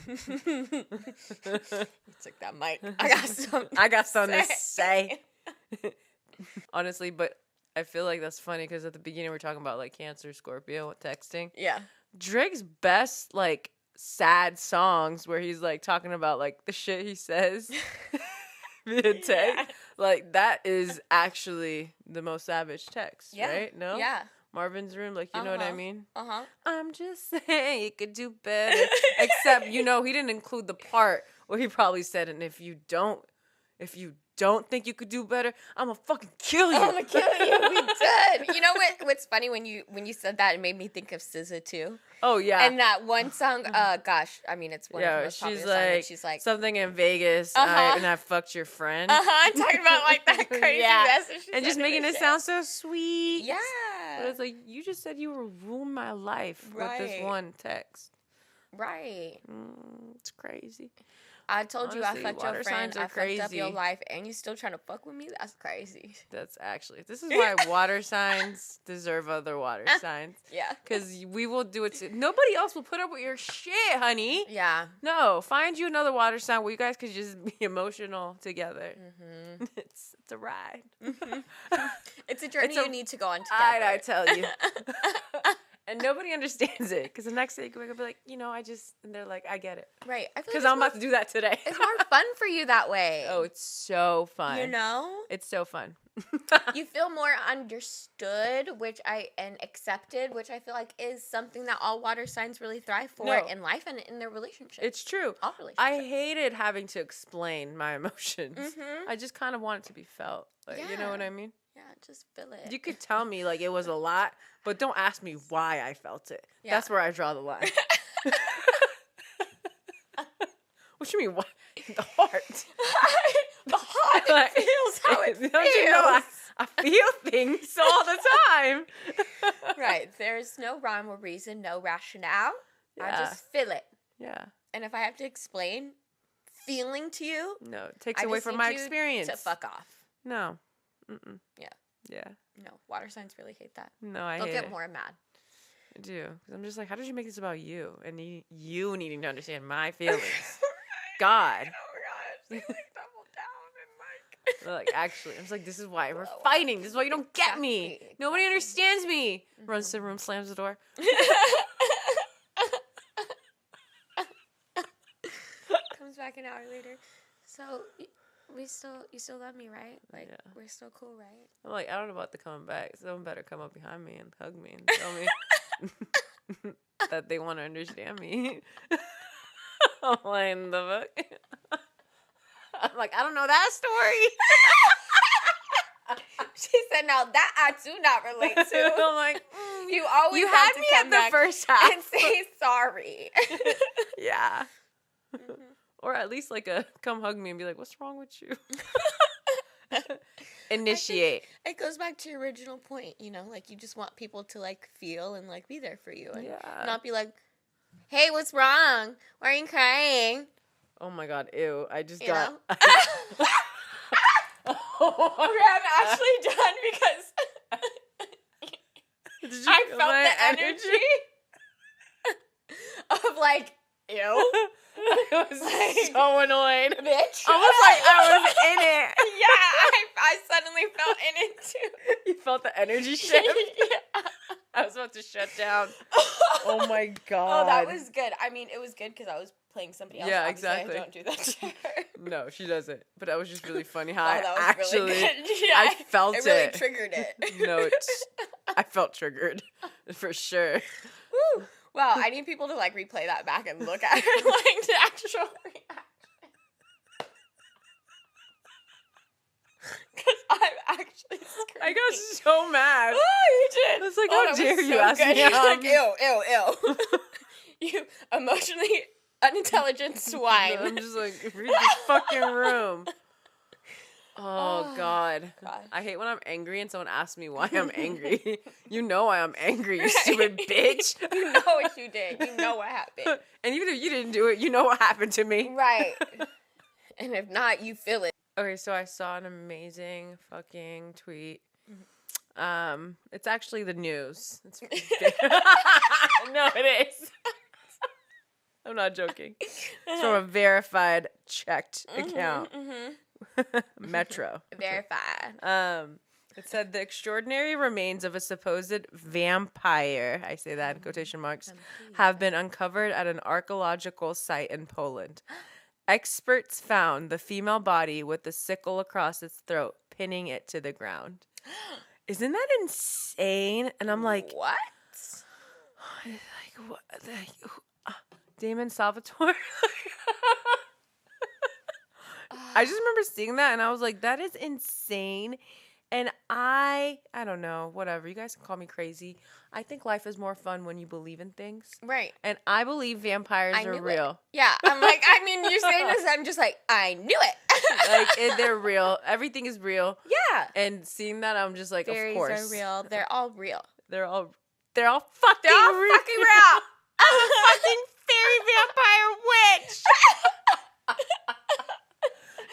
It's like that mic. I got something to say. Honestly, but I feel like that's funny because at the beginning we're talking about like Cancer, Scorpio, texting. Yeah. Drake's best like sad songs where he's like talking about like the shit he says via text. Yeah. Like that is actually the most savage text, Yeah. right? No? Yeah. Marvin's Room, like you know what I mean? Uh-huh. I'm just saying you could do better. Except, he didn't include the part where he probably said, and if you don't think you could do better, I'm gonna fucking kill you. I'm gonna kill you. We did. You know what's funny when you said that, it made me think of SZA too. Oh yeah. And that one song, gosh, I mean it's one of the most popular songs. And she's like something in Vegas, and I fucked your friend. talking about like that crazy message. And just making it sound so sweet. Yeah. But it's like, you just said you would ruin my life with this one text. Right. It's crazy. I told you I Honestly, fucked your water friend, signs are I fucked up crazy. your life, and you still trying to fuck with me? That's crazy. This is why water signs deserve other water signs. Yeah. Because we will do it. Nobody else will put up with your shit, honey. Yeah. No, find you another water sign where you guys could just be emotional together. Mm-hmm. It's a ride. It's a journey you need to go on together. I tell you. And nobody understands it. Because the next day you can wake up and be like, and they're like, I get it. Right. I feel Because like I'm about to do that today. it's more fun for you that way. Oh, it's so fun. You know? It's so fun. You feel more understood, and accepted, which I feel like is something that all water signs really thrive for in life and in their relationships. It's true. All relationships. I hated having to explain my emotions. Mm-hmm. I just kind of want it to be felt. Like, you know what I mean? Yeah. just feel it. You could tell me like it was a lot, but don't ask me why I felt it. Yeah. That's where I draw the line. What you mean? What? The heart. The heart like, feels how it feels. Don't you know I feel things all the time. Right. There's no rhyme or reason, no rationale. Yeah. I just feel it. Yeah. And if I have to explain feeling to you, no, it takes away from my experience. To fuck off. No. Mm-mm. Yeah. Yeah. No, water signs really hate that. No, I hate it. They'll get more mad. I do. Because I'm just like, how did you make this about you? And you needing to understand my feelings. God. Oh, gosh. They like double down and like, actually, I was like, this is why we're fighting. This is why you don't get me. Nobody understands me. Mm-hmm. Runs to the room, slams the door. Comes back an hour later. So, you still love me, right? Like, we're still cool, right? I'm like, I don't know about the coming back. Someone better come up behind me and hug me and tell me that they want to understand me. I'm like, the fuck? I'm like, I don't know that story. She said, now that I do not relate to. I'm like, you always had me at the first half. And say sorry. Yeah. Mm-hmm. Or at least like come hug me and be like, what's wrong with you? Initiate. It goes back to your original point, you know, like you just want people to like feel and like be there for you and not be like, hey, what's wrong? Why are you crying? Oh my God, ew. I just Okay, I'm actually done because I felt the energy of like, ew. I was like, so annoyed. Bitch. Almost like I was in it. Yeah, I suddenly felt in it too. You felt the energy shift? Yeah. I was about to shut down. Oh my God. Oh, that was good. I mean, it was good because I was playing somebody else. Yeah, Obviously, exactly. I don't do that to her. No, she doesn't. But that was just really funny how that was actually, really good. Yeah, I felt it. It really triggered it. No, I felt triggered for sure. Woo. Wow, I need people to like replay that back and look at it, like the actual reaction. Because I'm actually screaming. I got so mad. Oh, you did. I was like, how dare you ask me out? Like, ew. You emotionally unintelligent swine. I'm just like, read this fucking room. Oh, God. I hate when I'm angry and someone asks me why I'm angry. You know why I'm angry, you stupid bitch. You know what you did. You know what happened. And even if you didn't do it, you know what happened to me. Right. And if not, you feel it. Okay, so I saw an amazing fucking tweet. It's actually the news. It's no, it is. I'm not joking. It's from a verified, checked account. Metro. Verified. It said the extraordinary remains of a supposed vampire, I say that in quotation marks, have been uncovered at an archaeological site in Poland. Experts found the female body with the sickle across its throat, pinning it to the ground. Isn't that insane? And I'm like, what? Like what? Damon Salvatore. I just remember seeing that and I was like, that is insane. And I don't know, whatever. You guys can call me crazy. I think life is more fun when you believe in things. Right. And I believe vampires are real. It. Yeah. I'm like, I mean, you're saying this, I'm just like, I knew it. Like, they're real. Everything is real. Yeah. And seeing that, I'm just like, Fairies of course. are real. They're all real. They're all fucking real. I'm a fucking fairy vampire witch.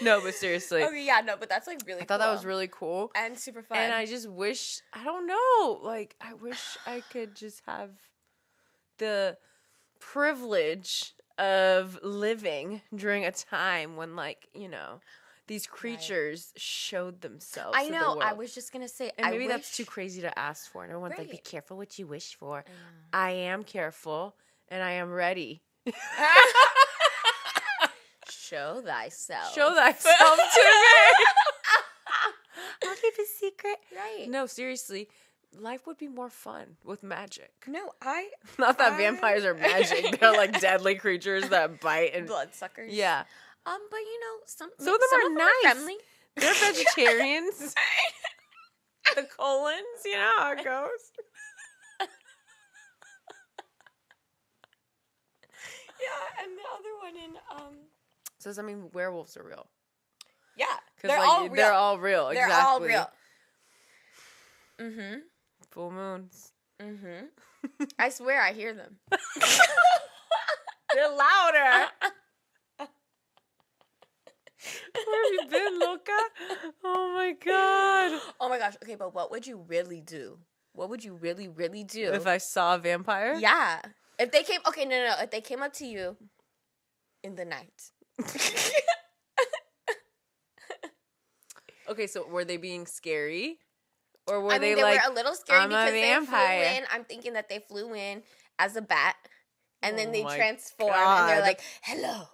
No, but seriously. Okay, yeah, no, but that's like really cool. I thought that was really cool. And super fun. And I just wish, I don't know, like, I wish I could just have the privilege of living during a time when, like, you know, these creatures showed themselves. I know. To the world. I was just going to say, and maybe that's too crazy to ask for. And everyone's like, be careful what you wish for. I am careful, and I am ready. Show thyself. Show thyself to me. I'll keep a secret. Right. No, seriously. Life would be more fun with magic. No, Not that vampires are magic. They're like deadly creatures that bite and bloodsuckers. Yeah. But you know, some of them are nice. friendly. They're vegetarians. The colons, you know how it goes. Yeah, and the other one in So does that mean werewolves are real? Yeah, They're all real. They're all real. They're all real. Mm-hmm. Full moons. Mm-hmm. I swear I hear them. They're louder. Where have you been, Loca? Oh my god. Oh my gosh. Okay, but what would you really do? What would you really, really do? If I saw a vampire? Yeah. If they came, okay, no. If they came up to you in the night. Okay, so were they being scary? Or were they like, were a little scary I'm because a vampire. they flew in. I'm thinking that they flew in as a bat. And then they my transform God. and they're like, hello.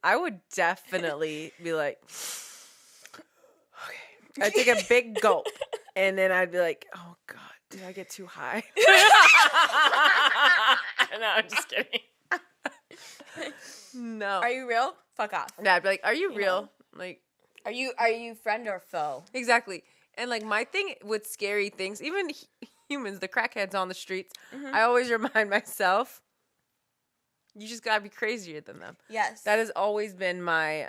I would definitely be like, okay. I'd take a big gulp. And then I'd be like, oh God, did I get too high? No, I'm just kidding. No. Are you real? Fuck off. Yeah, I'd be like, are you real? Know? Like, are you friend or foe? Exactly. And like my thing with scary things, even humans, the crackheads on the streets, I always remind myself, you just gotta be crazier than them. Yes. That has always been my,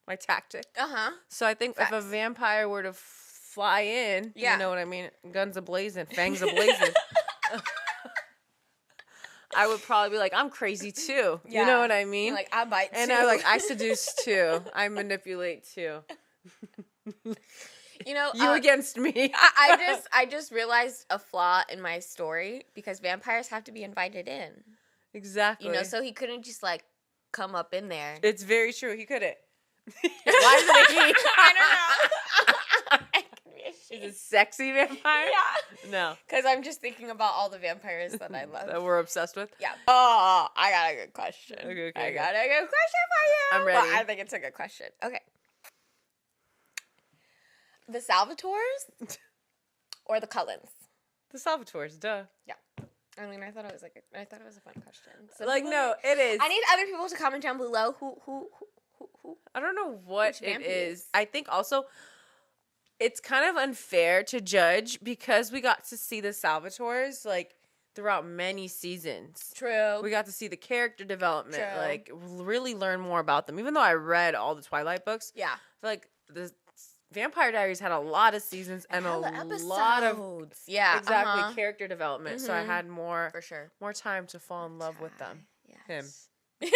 my tactic. Uh-huh. So I think if a vampire were to fly in, you know what I mean, guns a-blazing, fangs a-blazing, I would probably be like, I'm crazy too. Yeah. You know what I mean? You're like, I bite too. And I seduce too. I manipulate too. You know, you against me. I just realized a flaw in my story because vampires have to be invited in. Exactly. You know, so he couldn't just like come up in there. It's very true. He couldn't. Why is it a he? I don't know. Is it sexy vampire? Yeah. No. Because I'm just thinking about all the vampires that I love. That we're obsessed with? Yeah. Oh, I got a good question. Okay, I got a good question for you. I'm ready. Well, I think it's a good question. Okay. The Salvatores or the Cullens? The Salvatores, duh. Yeah. I mean, I thought it was a fun question. So like, no, it is. I need other people to comment down below who. I don't know what it is. I think also it's kind of unfair to judge because we got to see the Salvatores like throughout many seasons. True. We got to see the character development, True. like really learn more about them. Even though I read all the Twilight books, yeah, I feel like the Vampire Diaries had a lot of seasons and a lot of character development. So I had more for sure more time to fall in love with them. Yes. Him.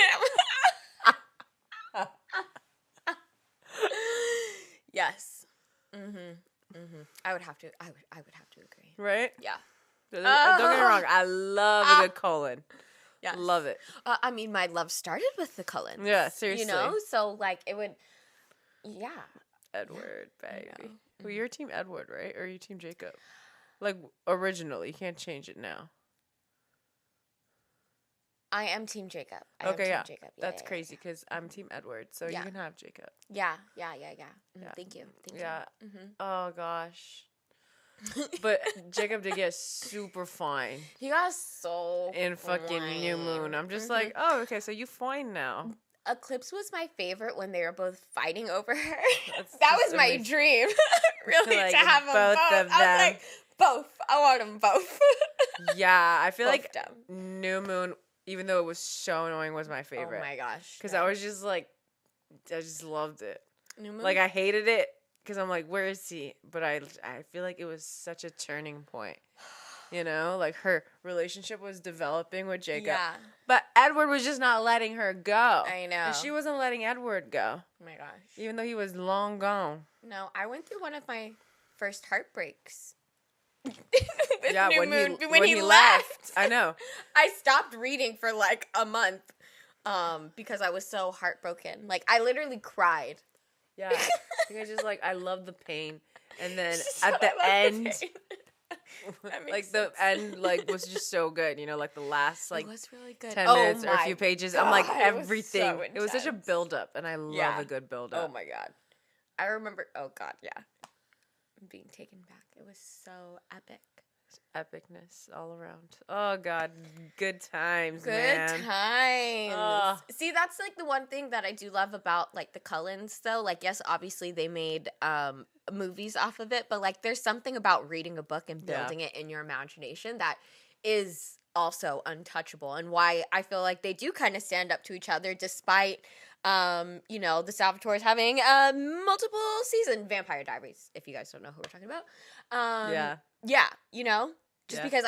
Yes. I would have to agree. Right? Yeah. Don't get me wrong. I love a good colon. Yeah. Love it. I mean, my love started with the Cullens. Yeah, seriously. You know, so like it would. Yeah. Edward, baby. Well, you're Team Edward, right? Or are you Team Jacob? Like originally, you can't change it now. I am Team Jacob. Jacob. That's crazy because I'm Team Edward, so you can have Jacob. Yeah. Thank you. Yeah. Oh gosh. But Jacob did get super fine. He got so in fucking fine. New Moon. I'm just like, oh, okay, so you fine now. Eclipse was my favorite when they were both fighting over her. That was my dream, really, like, to have them both. I was like, both. I want them both. Yeah, I feel both like New Moon, even though it was so annoying, was my favorite. Oh my gosh. Because I was just like, I just loved it. New Moon? Like, I hated it because I'm like, where is he? But I feel like it was such a turning point. You know, like her relationship was developing with Jacob. Yeah. But Edward was just not letting her go. I know. And she wasn't letting Edward go. Oh my gosh. Even though he was long gone. No, I went through one of my first heartbreaks. Yeah, when he left. I know. I stopped reading for like a month because I was so heartbroken. Like, I literally cried. Yeah. I think I just like, I love the pain. And then at the end... like the end like was just so good, you know, like the last like it was really good. 10 minutes or a few pages. God, I'm like everything. It was such a build up and I love a good build up. Oh my god. I remember being taken back. It was so epic. Epicness all around. Oh god, good times, good man. Times. See, that's like the one thing that I do love about like the Cullens, though. Like, yes, obviously they made movies off of it, but like there's something about reading a book and building it in your imagination that is also untouchable, and why I feel like they do kind of stand up to each other despite you know, the Salvatores having multiple season Vampire Diaries, if you guys don't know who we're talking about. Yeah, you know, just because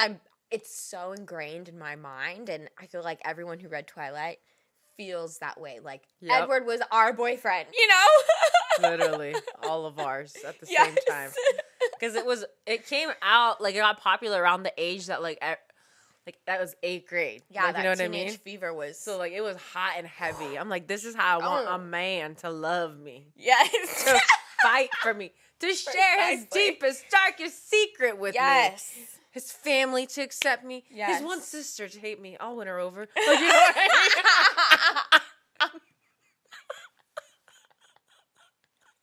it's so ingrained in my mind, and I feel like everyone who read Twilight feels that way. Like, Edward was our boyfriend, you know? Literally, all of ours at the same time. Because it came out, like, it got popular around the age that, like that was 8th grade. Yeah, like, that you know what teenage I mean? fever was... So, like, it was hot and heavy. I'm like, this is how I want a man to love me. Yes. To fight for me. To share his deepest, darkest secret with me. Yes. His family to accept me. Yes. His one sister to hate me. I'll win her over. Like, you know what I mean?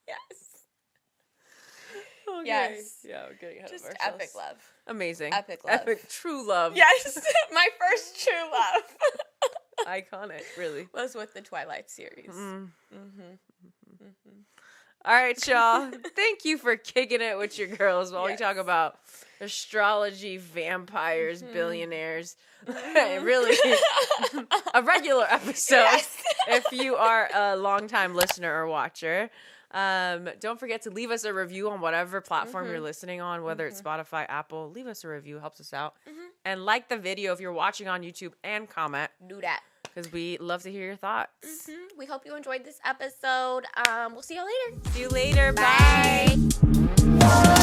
Yes. Okay. Yes. Yeah, we're getting ahead Just of ourselves. epic love. Amazing. Epic love. Epic true love. Yes. My first true love. Iconic, really. Was with the Twilight series. All right, y'all. Thank you for kicking it with your girls while we talk about astrology, vampires, billionaires. Really, a regular episode if you are a longtime listener or watcher. Don't forget to leave us a review on whatever platform you're listening on, whether it's Spotify, Apple. Leave us a review. Helps us out. And like the video if you're watching on YouTube, and comment. Do that. Because we love to hear your thoughts. We hope you enjoyed this episode. We'll see you later. See you later. Bye. Bye.